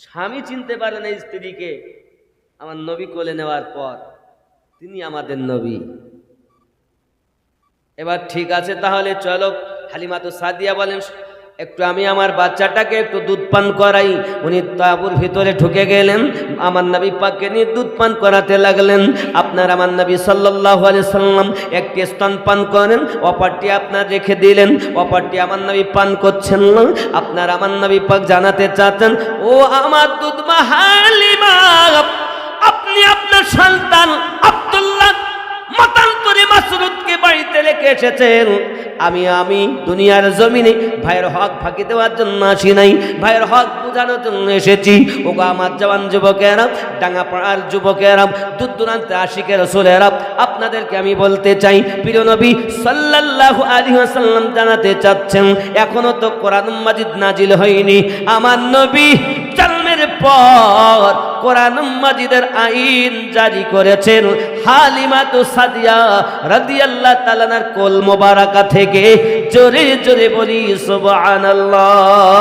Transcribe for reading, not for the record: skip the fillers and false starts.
স্বামী চিনতে পারে না স্ত্রীকে, আমার নবী কোলে নেওয়ার পর তিনি আমাদের নবী। এবার ঠিক আছে, তাহলে চলো। হালিমাতু সাদিয়া বলেন, একটু আমি আমার বাচ্চাটাকে একটু দুধ পান করাই। উনি তাঁবুর ভিতরে ঢুকে গেলেন, আমার নবী পাককে নিয়ে দুধ পান করাতে লাগলেন। আপনার আমার নবী সাল্লাল্লাহু আলাইহি সাল্লাম একটি স্তন পান করেন, অপরটি আপনার রেখে দিলেন, অপরটি আমার নবী পান করছেন না। আপনার আমার নবী পাক জানাতে চাচ্ছেন, ও আমার দুধ মা হালিমা, আপনি আপনার সন্তান আব্দুল্লাহ মতান্তরে মাসরুদকে বাড়িতে রেখে এসেছেন। আমি দুনিয়ার জমিনে ভাইয়ের হক ফাঁকি দেওয়ার জন্য আসি নাই, ভাইয়ের হক বোঝানোর জন্য এসেছি। ওগো আমার জওয়ান যুবকেরা, ডাঙ্গাপাড়ার যুবকেরা, দূর দূরান্তে আশিকের রাসূলেরা, আপনাদেরকে আমি বলতে চাই, প্রিয় নবী সাল্লাল্লাহু আলাইহি ওয়াসাল্লাম জানাতে চাচ্ছেন, এখনো তো কোরআন মাজিদ নাজিল হয়নি। আমার নবী জন্মের পর কোরআন মাজিদের আইন জারি করেছেন। হালিমাতু সাদিয়া রাদিয়াল্লাহু তাআলার কোল মোবারকা থেকে জোরে জোরে বলি সুবহানাল্লাহ।